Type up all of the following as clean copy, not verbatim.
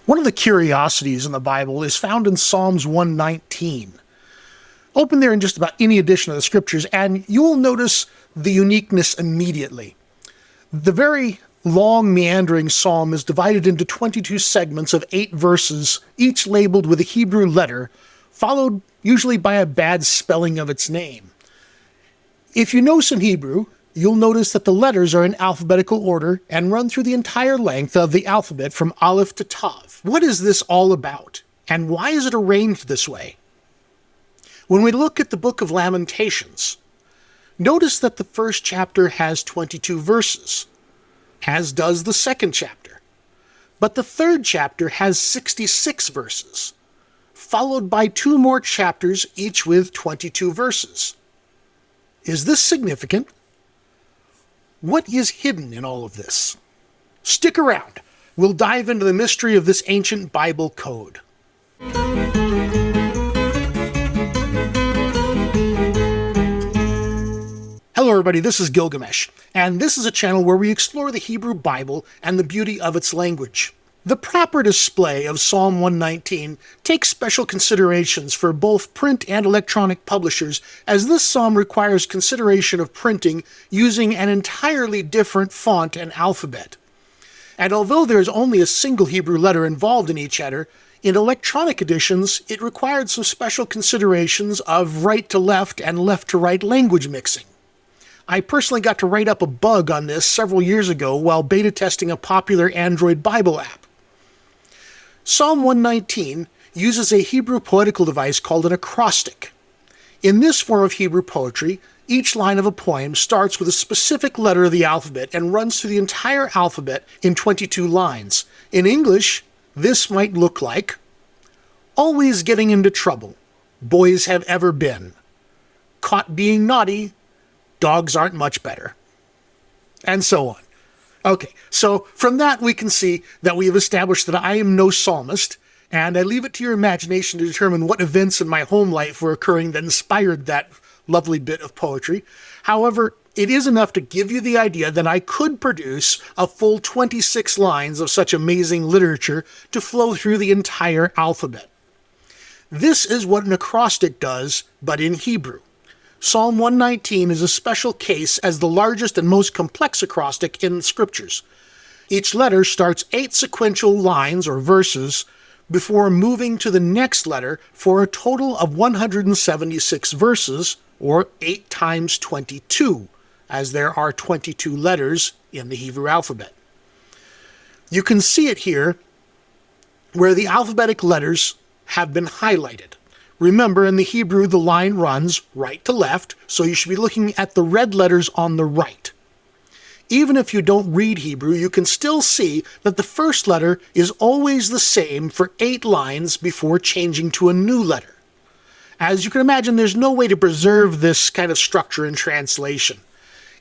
One of the curiosities in the Bible is found in Psalms 119. Open there in just about any edition of the scriptures, and you will notice the uniqueness immediately. The very long, meandering psalm is divided into 22 segments of 8 verses, each labeled with a Hebrew letter, followed usually by a bad spelling of its name. If you know some Hebrew, you'll notice that the letters are in alphabetical order and run through the entire length of the alphabet from Aleph to Tav. What is this all about, and why is it arranged this way? When we look at the book of Lamentations, notice that the first chapter has 22 verses, as does the second chapter. But the third chapter has 66 verses, followed by 2 more chapters, each with 22 verses. Is this significant? What is hidden in all of this? Stick around. We'll dive into the mystery of this ancient Bible code. Hello everybody, this is Gilgamesh, and this is a channel where we explore the Hebrew Bible and the beauty of its language. The proper display of Psalm 119 takes special considerations for both print and electronic publishers, as this psalm requires consideration of printing using an entirely different font and alphabet. And although there is only a single Hebrew letter involved in each header, in electronic editions it required some special considerations of right to left and left to right language mixing. I personally got to write up a bug on this several years ago while beta testing a popular Android Bible app. Psalm 119 uses a Hebrew poetical device called an acrostic. In this form of Hebrew poetry, each line of a poem starts with a specific letter of the alphabet and runs through the entire alphabet in 22 lines. In English, this might look like, always getting into trouble, boys have ever been, caught being naughty, dogs aren't much better, and so on. Okay, so from that we can see that we have established that I am no psalmist, and I leave it to your imagination to determine what events in my home life were occurring that inspired that lovely bit of poetry. However, it is enough to give you the idea that I could produce a full 26 lines of such amazing literature to flow through the entire alphabet. This is what an acrostic does, but in Hebrew. Psalm 119 is a special case as the largest and most complex acrostic in the scriptures. Each letter starts 8 sequential lines or verses before moving to the next letter for a total of 176 verses, or 8 times 22, as there are 22 letters in the Hebrew alphabet. You can see it here where the alphabetic letters have been highlighted. Remember, in the Hebrew, the line runs right to left, so you should be looking at the red letters on the right. Even if you don't read Hebrew, you can still see that the first letter is always the same for 8 lines before changing to a new letter. As you can imagine, there's no way to preserve this kind of structure in translation.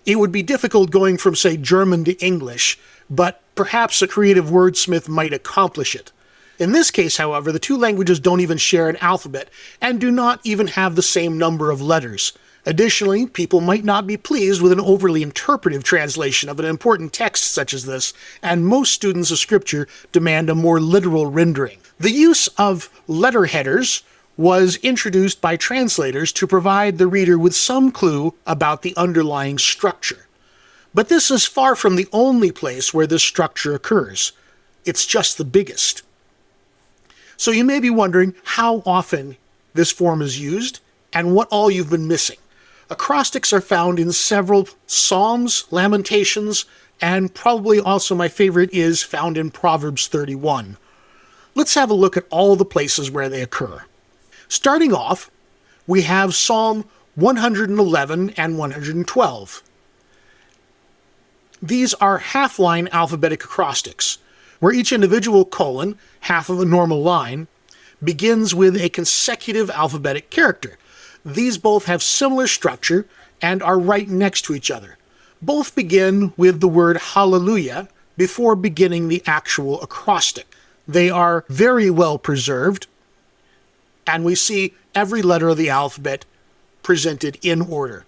It would be difficult going from, say, German to English, but perhaps a creative wordsmith might accomplish it. In this case, however, the 2 languages don't even share an alphabet and do not even have the same number of letters. Additionally, people might not be pleased with an overly interpretive translation of an important text such as this, and most students of Scripture demand a more literal rendering. The use of letter headers was introduced by translators to provide the reader with some clue about the underlying structure. But this is far from the only place where this structure occurs. It's just the biggest. So you may be wondering how often this form is used and what all you've been missing. Acrostics are found in several Psalms, Lamentations, and probably also my favorite is found in Proverbs 31. Let's have a look at all the places where they occur. Starting off, we have Psalm 111 and 112. These are half-line alphabetic acrostics, where each individual colon, half of a normal line, begins with a consecutive alphabetic character. These both have similar structure and are right next to each other. Both begin with the word hallelujah before beginning the actual acrostic. They are very well preserved, and we see every letter of the alphabet presented in order.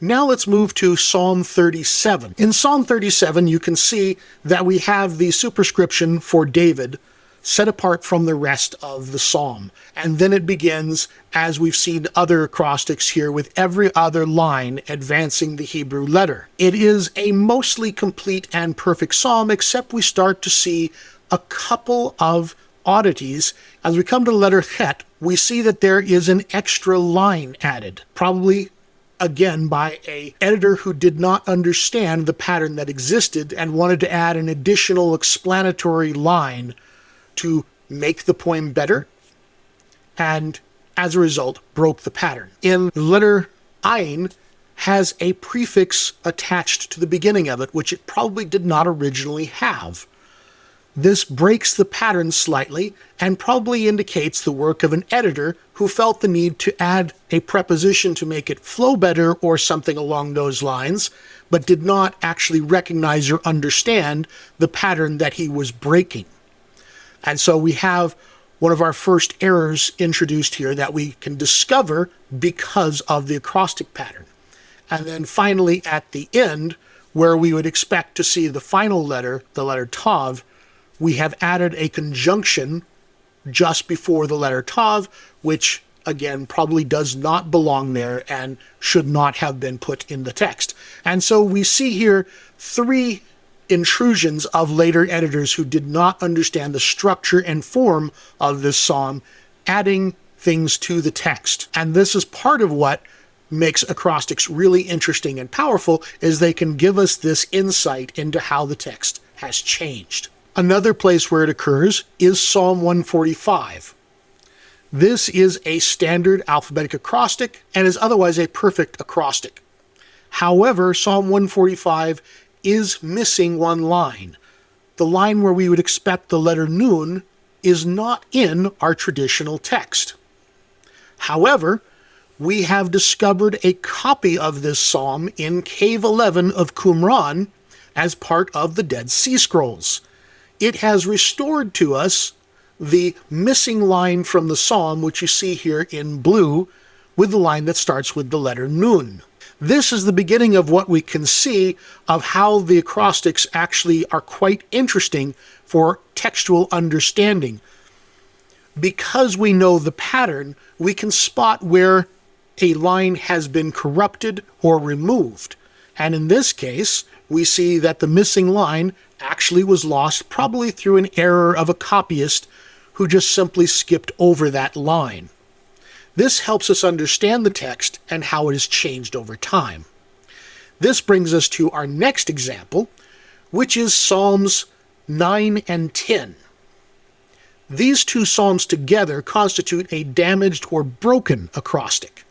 Now let's move to Psalm 37. In Psalm 37, you can see that we have the superscription for David, set apart from the rest of the psalm. And then it begins, as we've seen other acrostics here, with every other line advancing the Hebrew letter. It is a mostly complete and perfect psalm, except we start to see a couple of oddities. As we come to the letter chet, we see that there is an extra line added, probably again by an editor who did not understand the pattern that existed and wanted to add an additional explanatory line to make the poem better, and as a result broke the pattern. In the letter Ayin has a prefix attached to the beginning of it, which it probably did not originally have. This breaks the pattern slightly and probably indicates the work of an editor who felt the need to add a preposition to make it flow better or something along those lines, but did not actually recognize or understand the pattern that he was breaking. And so we have one of our first errors introduced here that we can discover because of the acrostic pattern. And then finally at the end, where we would expect to see the final letter, the letter Tav, we have added a conjunction just before the letter Tav, which again probably does not belong there and should not have been put in the text. And so we see here three intrusions of later editors who did not understand the structure and form of this psalm, adding things to the text. And this is part of what makes acrostics really interesting and powerful, is they can give us this insight into how the text has changed. Another place where it occurs is Psalm 145. This is a standard alphabetic acrostic and is otherwise a perfect acrostic. However, Psalm 145 is missing one line. The line where we would expect the letter Nun is not in our traditional text. However, we have discovered a copy of this psalm in Cave 11 of Qumran as part of the Dead Sea Scrolls. It has restored to us the missing line from the psalm, which you see here in blue, with the line that starts with the letter Nun. This is the beginning of what we can see of how the acrostics actually are quite interesting for textual understanding. Because we know the pattern, we can spot where a line has been corrupted or removed. And in this case, we see that the missing line actually was lost probably through an error of a copyist who just simply skipped over that line. This helps us understand the text and how it has changed over time. This brings us to our next example, which is Psalms 9 and 10. These two psalms together constitute a damaged or broken acrostic,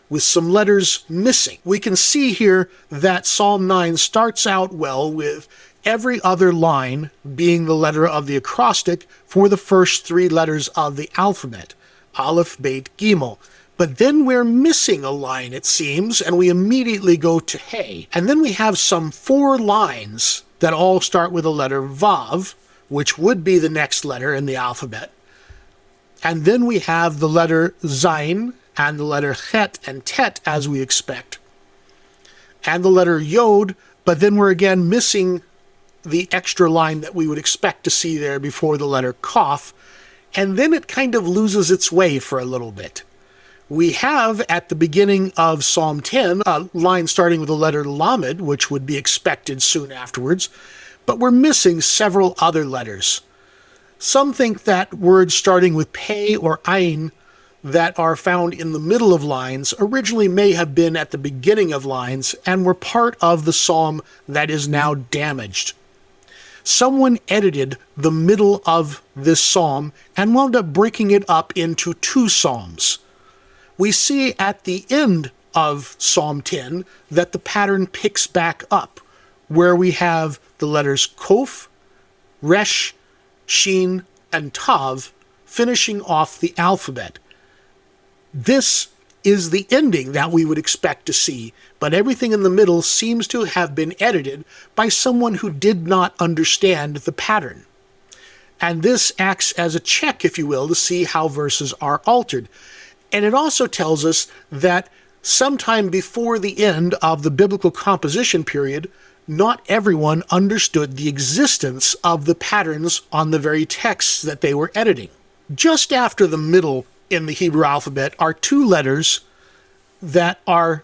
with some letters missing. We can see here that Psalm 9 starts out well with every other line being the letter of the acrostic for the first three letters of the alphabet, Aleph, Bet, Gimel. But then we're missing a line, it seems, and we immediately go to Hey. And then we have some 4 lines that all start with the letter Vav, which would be the next letter in the alphabet. And then we have the letter Zayin and the letter Chet and Tet, as we expect, and the letter Yod, but then we're again missing the extra line that we would expect to see there before the letter Kaf, and then it kind of loses its way for a little bit. We have, at the beginning of Psalm 10, a line starting with the letter Lamed, which would be expected soon afterwards, but we're missing several other letters. Some think that words starting with Pei or Ayin that are found in the middle of lines originally may have been at the beginning of lines and were part of the psalm that is now damaged. Someone edited the middle of this psalm and wound up breaking it up into 2 psalms. We see at the end of Psalm 10 that the pattern picks back up, where we have the letters Kof, Resh, Shin, and Tav finishing off the alphabet. This is the ending that we would expect to see, but everything in the middle seems to have been edited by someone who did not understand the pattern. And this acts as a check, if you will, to see how verses are altered. And it also tells us that sometime before the end of the biblical composition period, not everyone understood the existence of the patterns on the very texts that they were editing. Just after the middle in the Hebrew alphabet are two letters that are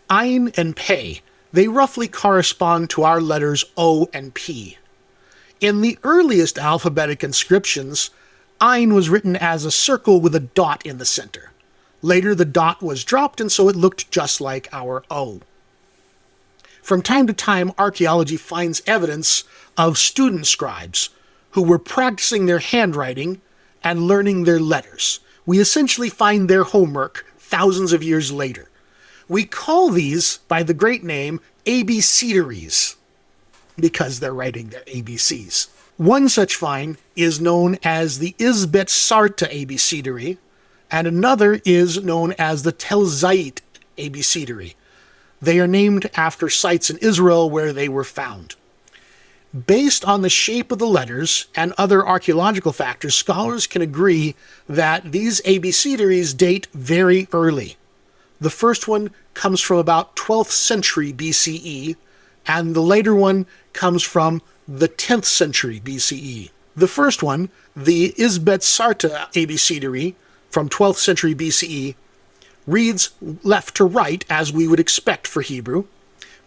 Ayin and Pe. They roughly correspond to our letters O and P. In the earliest alphabetic inscriptions, Ayin was written as a circle with a dot in the center. Later, the dot was dropped, and so it looked just like our O. From time to time, archaeology finds evidence of student scribes who were practicing their handwriting and learning their letters. We essentially find their homework thousands of years later. We call these by the great name abecedaries because they're writing their ABCs. One such find is known as the Isbet-Sarta abecedary, and another is known as the Tel Zait abecedary. They are named after sites in Israel where they were found. Based on the shape of the letters and other archaeological factors, scholars can agree that these abecedaries date very early. The first one comes from about 12th century BCE, and the later one comes from the 10th century BCE. The first one, the Isbet-Sarta abecedary from 12th century BCE, reads left to right as we would expect for Hebrew,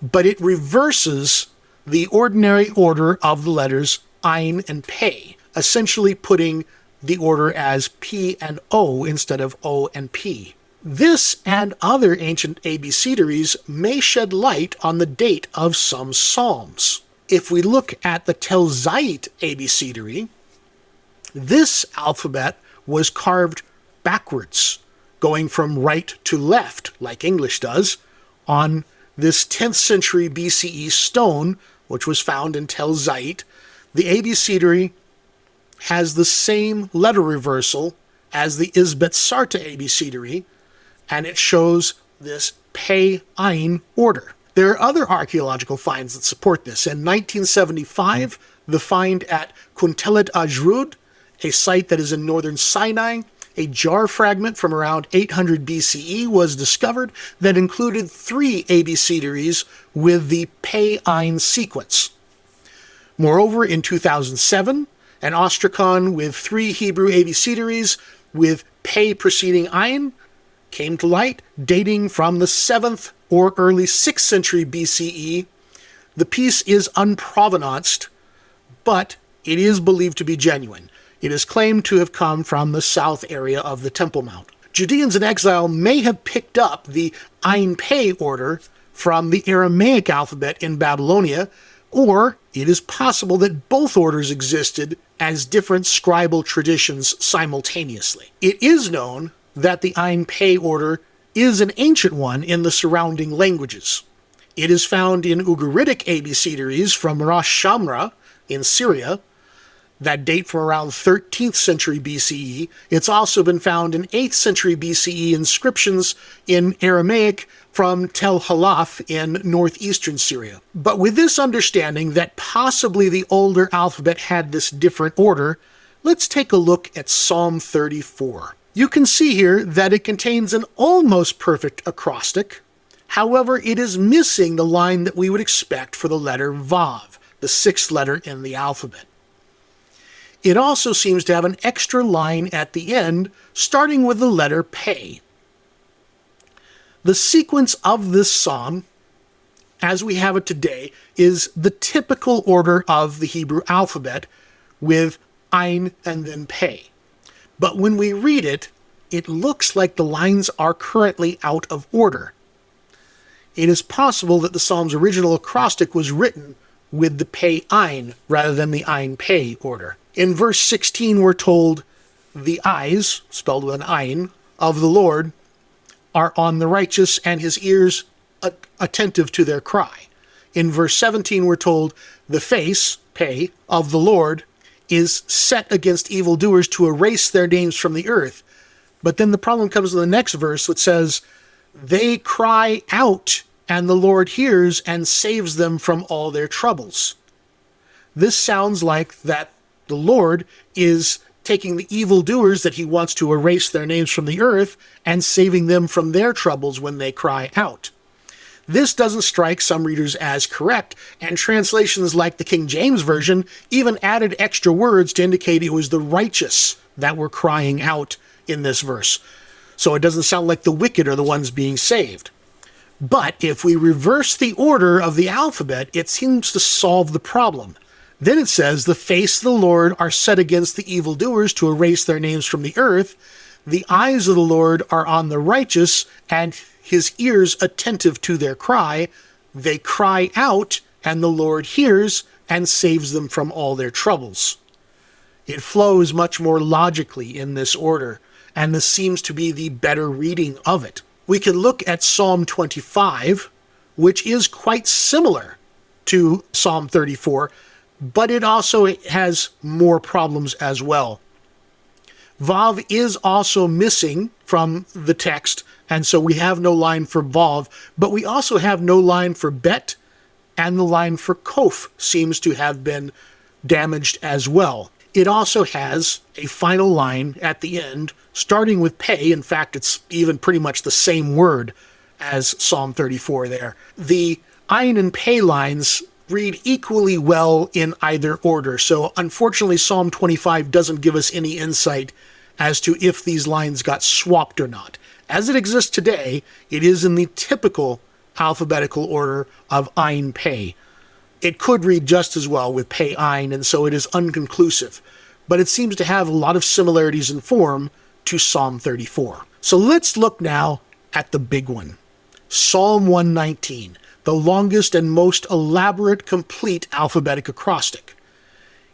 but it reverses the ordinary order of the letters Ayin and Pe, essentially putting the order as P and O instead of O and P. This and other ancient abecedaries may shed light on the date of some psalms. If we look at the Tel Zait abecedary, this alphabet was carved backwards, going from right to left, like English does, on this 10th century BCE stone, which was found in Tel Zait. The abecedary has the same letter reversal as the Isbet-Sarta abecedary, and it shows this Pe-Ayin order. There are other archaeological finds that support this. In 1975, the find at Kuntelet Ajrud, a site that is in northern Sinai, a jar fragment from around 800 BCE was discovered that included 3 abecedaries with the Pe-Ayin sequence. Moreover, in 2007, an ostracon with 3 Hebrew abecedaries with Pe preceding Ayin came to light, dating from the 7th or early 6th century BCE. The piece is unprovenanced, but it is believed to be genuine. It is claimed to have come from the south area of the Temple Mount. Judeans in exile may have picked up the Ayin Pe order from the Aramaic alphabet in Babylonia, or it is possible that both orders existed as different scribal traditions simultaneously. It is known that the Ayin Pe order is an ancient one in the surrounding languages. It is found in Ugaritic abecedaries from Ras Shamra in Syria that date from around 13th century BCE. It's also been found in 8th century BCE inscriptions in Aramaic from Tel Halaf in northeastern Syria. But with this understanding that possibly the older alphabet had this different order, let's take a look at Psalm 34. You can see here that it contains an almost perfect acrostic. However, it is missing the line that we would expect for the letter Vav, the 6th letter in the alphabet. It also seems to have an extra line at the end, starting with the letter Pe. The sequence of this psalm, as we have it today, is the typical order of the Hebrew alphabet, with Ayin and then Pe. But when we read it, it looks like the lines are currently out of order. It is possible that the psalm's original acrostic was written with the Pe-Ayin rather than the Ayin-Pe order. In verse 16, we're told, the eyes, spelled with an Ayin, of the Lord are on the righteous, and his ears attentive to their cry. In verse 17, we're told, the face, Pe, of the Lord is set against evildoers to erase their names from the earth. But then the problem comes in the next verse, which says, they cry out, and the Lord hears and saves them from all their troubles. This sounds like that the Lord is taking the evildoers that he wants to erase their names from the earth and saving them from their troubles when they cry out. This doesn't strike some readers as correct, and translations like the King James Version even added extra words to indicate it was the righteous that were crying out in this verse. So it doesn't sound like the wicked are the ones being saved. But if we reverse the order of the alphabet, it seems to solve the problem. Then it says, the face of the Lord are set against the evildoers to erase their names from the earth. The eyes of the Lord are on the righteous, and his ears attentive to their cry. They cry out, and the Lord hears and saves them from all their troubles. It flows much more logically in this order, and this seems to be the better reading of it. We can look at Psalm 25, which is quite similar to Psalm 34, but it also has more problems as well. Vav is also missing from the text, and so we have no line for Vav, but we also have no line for Bet, and the line for Kof seems to have been damaged as well. It also has a final line at the end, starting with Pei. In fact, it's even pretty much the same word as Psalm 34 there. The Ayin and Pei lines read equally well in either order, so unfortunately Psalm 25 doesn't give us any insight as to if these lines got swapped or not. As it exists today, it is in the typical alphabetical order of Ayin Pei. It could read just as well with Pei Ayin, and so it is unconclusive, but it seems to have a lot of similarities in form to Psalm 34. So let's look now at the big one, Psalm 119. The longest and most elaborate complete alphabetic acrostic.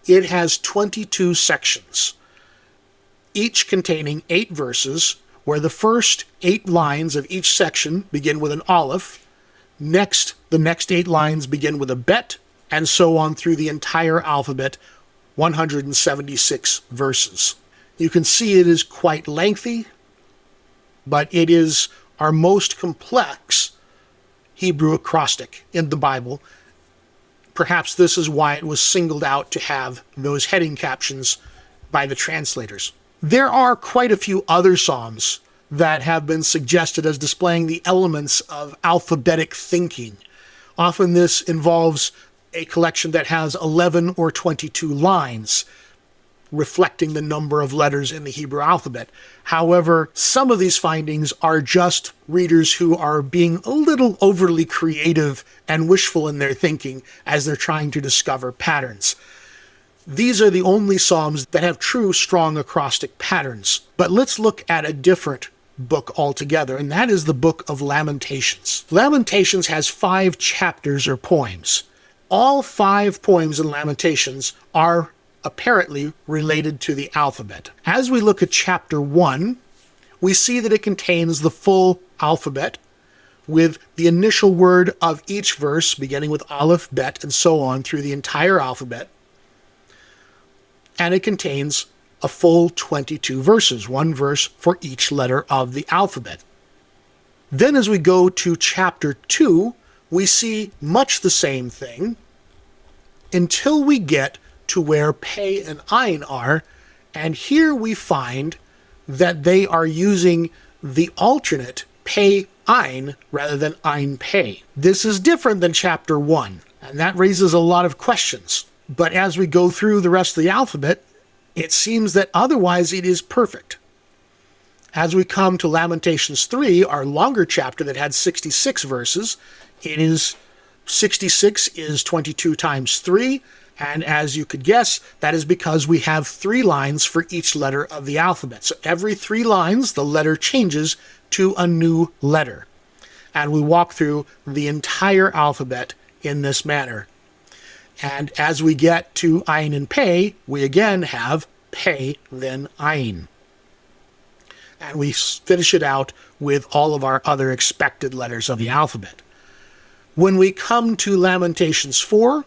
It has 22 sections, each containing 8 verses, where the first 8 lines of each section begin with an aleph. Next, the next 8 lines begin with a bet, and so on through the entire alphabet, 176 verses. You can see it is quite lengthy, but it is our most complex Hebrew acrostic in the Bible. Perhaps this is why it was singled out to have those heading captions by the translators. There are quite a few other psalms that have been suggested as displaying the elements of alphabetic thinking. Often this involves a collection that has 11 or 22 lines, reflecting the number of letters in the Hebrew alphabet. However, some of these findings are just readers who are being a little overly creative and wishful in their thinking as they're trying to discover patterns. These are the only psalms that have true strong acrostic patterns. But let's look at a different book altogether, and that is the book of Lamentations. Lamentations has 5 chapters or poems. All 5 poems in Lamentations are apparently related to the alphabet. As we look at chapter 1, we see that it contains the full alphabet with the initial word of each verse, beginning with aleph, bet, and so on through the entire alphabet. And it contains a full 22 verses, 1 verse for each letter of the alphabet. Then as we go to chapter 2, we see much the same thing until we get to where Pei and Ayin are, and here we find that they are using the alternate Pei Ayin rather than Ayin Pei. This is different than chapter 1, and that raises a lot of questions. But as we go through the rest of the alphabet, it seems that otherwise it is perfect. As we come to Lamentations 3, our longer chapter that had 66 verses, it is 66 is 22 times 3, and as you could guess, that is because we have 3 lines for each letter of the alphabet. So every 3 lines, the letter changes to a new letter. And we walk through the entire alphabet in this manner. And as we get to Ayin and Pei, we again have Pei, then Ayin. And we finish it out with all of our other expected letters of the alphabet. When we come to Lamentations 4,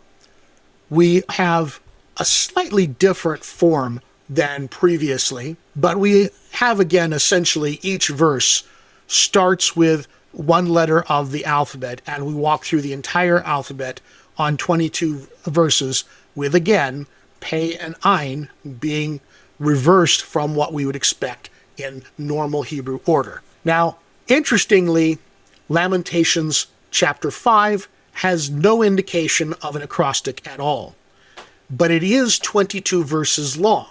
we have a slightly different form than previously, but we have again essentially each verse starts with 1 letter of the alphabet, and we walk through the entire alphabet on 22 verses with again Pei and Ayin being reversed from what we would expect in normal Hebrew order. Now, interestingly, Lamentations Chapter 5 has no indication of an acrostic at all, but it is 22 verses long.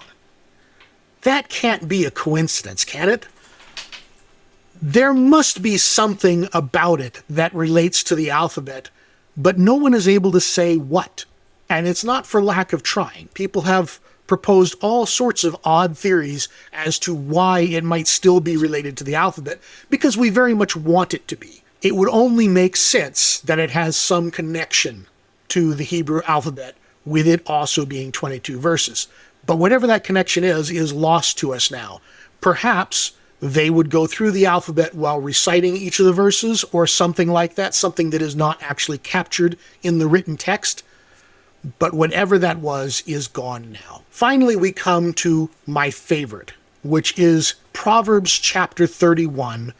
That can't be a coincidence, can it? There must be something about it that relates to the alphabet, but no one is able to say what. And it's not for lack of trying. People have proposed all sorts of odd theories as to why it might still be related to the alphabet, because we very much want it to be. It would only make sense that it has some connection to the Hebrew alphabet, with it also being 22 verses. But whatever that connection is lost to us now. Perhaps they would go through the alphabet while reciting each of the verses, or something like that, something that is not actually captured in the written text. But whatever that was is gone now. Finally, we come to my favorite, which is Proverbs chapter 31,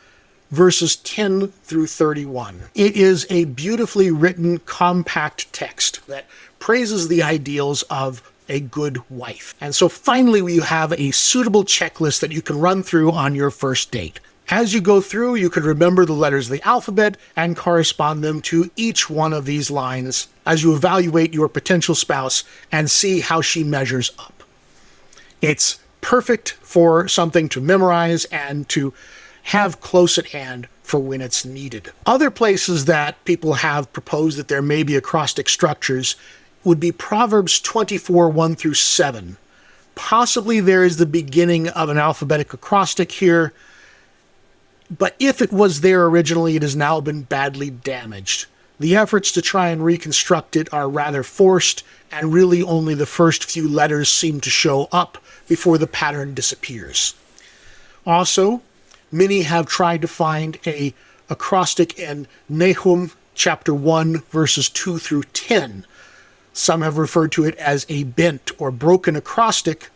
verses 10 through 31. It is a beautifully written, compact text that praises the ideals of a good wife. And so finally, you have a suitable checklist that you can run through on your first date. As you go through, you can remember the letters of the alphabet and correspond them to each one of these lines as you evaluate your potential spouse and see how she measures up. It's perfect for something to memorize and to have close at hand for when it's needed. Other places that people have proposed that there may be acrostic structures would be Proverbs 24, 1 through 7. Possibly there is the beginning of an alphabetic acrostic here, but if it was there originally, it has now been badly damaged. The efforts to try and reconstruct it are rather forced, and really only the first few letters seem to show up before the pattern disappears. Also, many have tried to find an acrostic in Nahum chapter 1, verses 2 through 10. Some have referred to it as a bent or broken acrostic.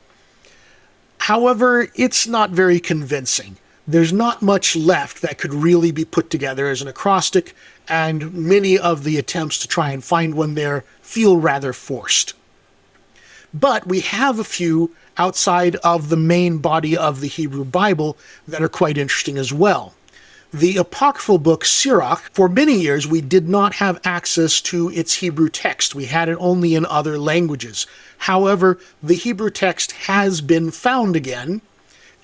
However, it's not very convincing. There's not much left that could really be put together as an acrostic, and many of the attempts to try and find one there feel rather forced. But we have a few outside of the main body of the Hebrew Bible that are quite interesting as well. The apocryphal book Sirach, for many years we did not have access to its Hebrew text. We had it only in other languages. However, the Hebrew text has been found again,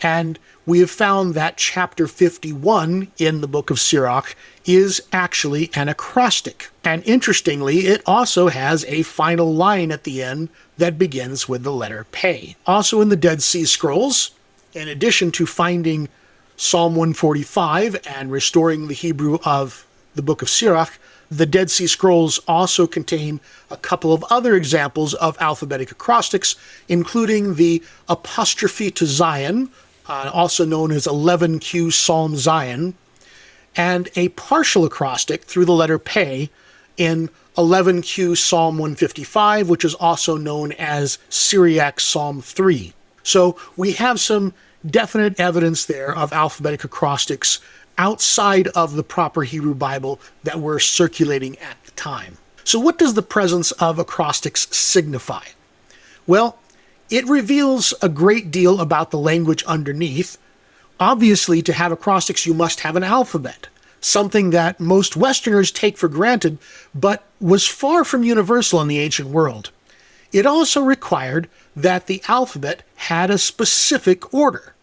and we have found that chapter 51 in the book of Sirach is actually an acrostic. And interestingly, it also has a final line at the end that begins with the letter Pe. Also in the Dead Sea Scrolls, in addition to finding Psalm 145 and restoring the Hebrew of the book of Sirach, the Dead Sea Scrolls also contain a couple of other examples of alphabetic acrostics, including the apostrophe to Zion, also known as 11Q Psalm Zion, and a partial acrostic through the letter Pe in 11Q Psalm 155, which is also known as Syriac Psalm 3. So we have some definite evidence there of alphabetic acrostics outside of the proper Hebrew Bible that were circulating at the time. So what does the presence of acrostics signify? Well, it reveals a great deal about the language underneath. Obviously, to have acrostics, you must have an alphabet, something that most Westerners take for granted, but was far from universal in the ancient world. It also required that the alphabet had a specific order.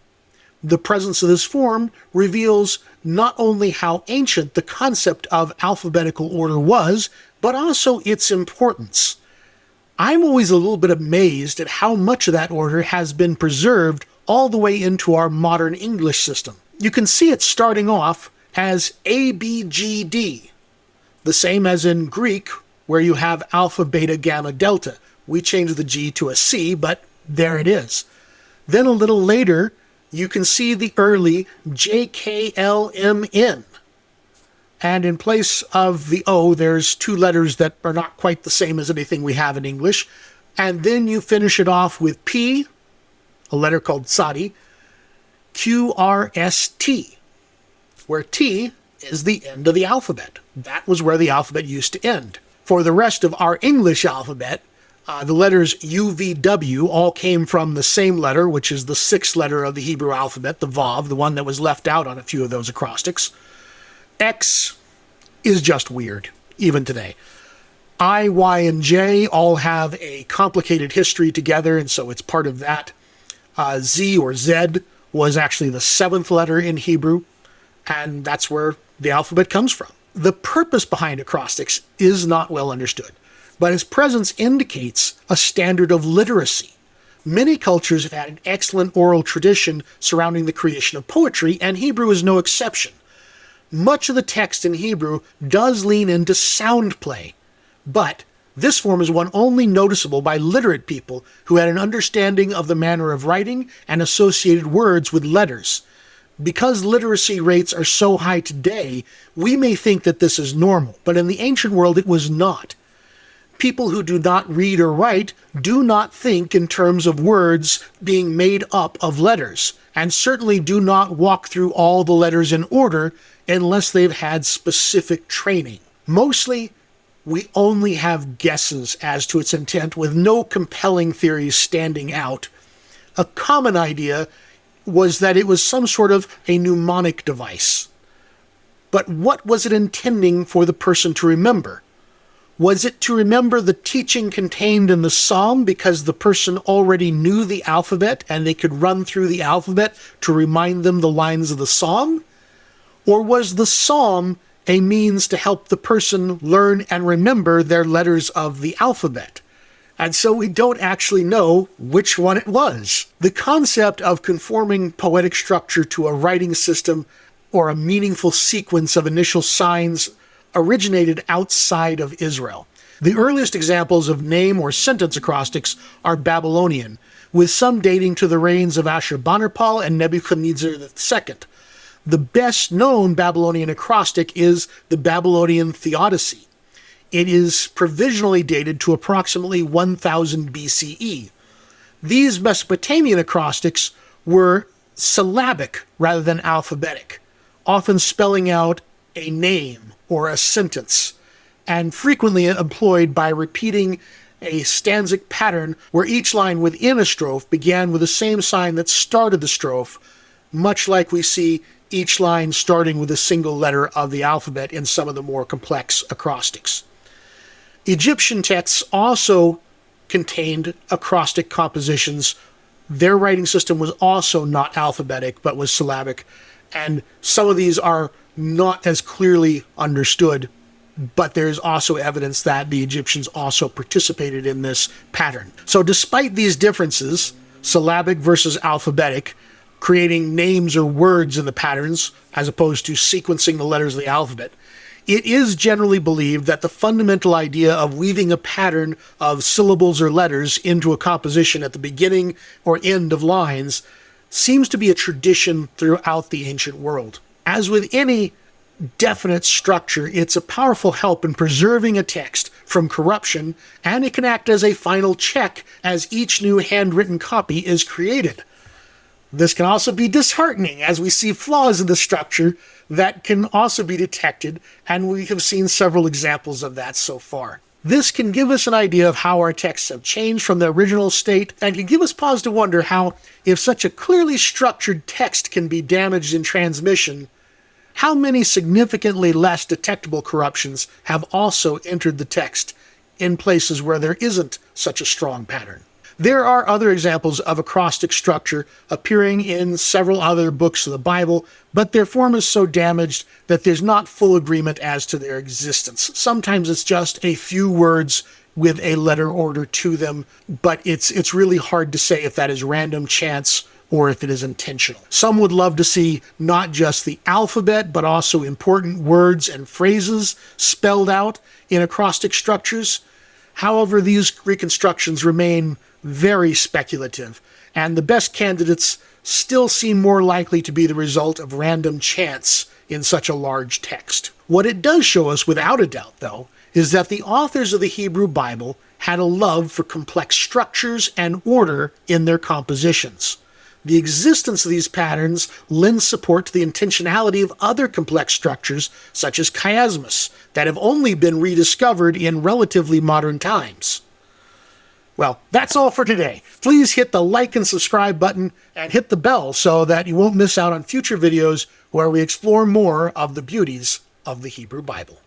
The presence of this form reveals not only how ancient the concept of alphabetical order was, but also its importance. I'm always a little bit amazed at how much of that order has been preserved all the way into our modern English system. You can see it starting off as A, B, G, D, the same as in Greek, where you have alpha, beta, gamma, delta. We changed the G to a C, but there it is. Then a little later, you can see the early J, K, L, M, N. And in place of the O, there's two letters that are not quite the same as anything we have in English. And then you finish it off with P, a letter called Sadi, Q, R, S, T, where T is the end of the alphabet. That was where the alphabet used to end. For the rest of our English alphabet, the letters U, V, W all came from the same letter, which is the sixth letter of the Hebrew alphabet, the Vav, the one that was left out on a few of those acrostics. X, is just weird, even today. I, Y, and J all have a complicated history together, and so it's part of that. Z or Z was actually the 7th letter in Hebrew, and that's where the alphabet comes from. The purpose behind acrostics is not well understood, but its presence indicates a standard of literacy. Many cultures have had an excellent oral tradition surrounding the creation of poetry, and Hebrew is no exception. Much of the text in Hebrew does lean into sound play, but this form is one only noticeable by literate people who had an understanding of the manner of writing and associated words with letters. Because literacy rates are so high today, we may think that this is normal, but in the ancient world it was not. People who do not read or write do not think in terms of words being made up of letters, and certainly do not walk through all the letters in order unless they've had specific training. Mostly, we only have guesses as to its intent with no compelling theories standing out. A common idea was that it was some sort of a mnemonic device. But what was it intending for the person to remember? Was it to remember the teaching contained in the psalm because the person already knew the alphabet and they could run through the alphabet to remind them the lines of the psalm? Or was the psalm a means to help the person learn and remember their letters of the alphabet? And so we don't actually know which one it was. The concept of conforming poetic structure to a writing system or a meaningful sequence of initial signs originated outside of Israel. The earliest examples of name or sentence acrostics are Babylonian, with some dating to the reigns of Ashurbanipal and Nebuchadnezzar II. The best-known Babylonian acrostic is the Babylonian Theodicy. It is provisionally dated to approximately 1000 BCE. These Mesopotamian acrostics were syllabic rather than alphabetic, often spelling out a name or a sentence, and frequently employed by repeating a stanzic pattern where each line within a strophe began with the same sign that started the strophe, much like we see each line starting with a single letter of the alphabet in some of the more complex acrostics. Egyptian texts also contained acrostic compositions. Their writing system was also not alphabetic, but was syllabic, and some of these are not as clearly understood, but there's also evidence that the Egyptians also participated in this pattern. So despite these differences, syllabic versus alphabetic, creating names or words in the patterns, as opposed to sequencing the letters of the alphabet, it is generally believed that the fundamental idea of weaving a pattern of syllables or letters into a composition at the beginning or end of lines seems to be a tradition throughout the ancient world. As with any definite structure, it's a powerful help in preserving a text from corruption, and it can act as a final check as each new handwritten copy is created. This can also be disheartening as we see flaws in the structure that can also be detected, and we have seen several examples of that so far. This can give us an idea of how our texts have changed from the original state, and can give us pause to wonder how, if such a clearly structured text can be damaged in transmission, how many significantly less detectable corruptions have also entered the text in places where there isn't such a strong pattern. There are other examples of acrostic structure appearing in several other books of the Bible, but their form is so damaged that there's not full agreement as to their existence. Sometimes it's just a few words with a letter order to them, but it's really hard to say if that is random chance or if it is intentional. Some would love to see not just the alphabet, but also important words and phrases spelled out in acrostic structures. However, these reconstructions remain very speculative, and the best candidates still seem more likely to be the result of random chance in such a large text. What it does show us, without a doubt, though, is that the authors of the Hebrew Bible had a love for complex structures and order in their compositions. The existence of these patterns lends support to the intentionality of other complex structures, such as chiasmus, that have only been rediscovered in relatively modern times. Well, that's all for today. Please hit the like and subscribe button and hit the bell so that you won't miss out on future videos where we explore more of the beauties of the Hebrew Bible.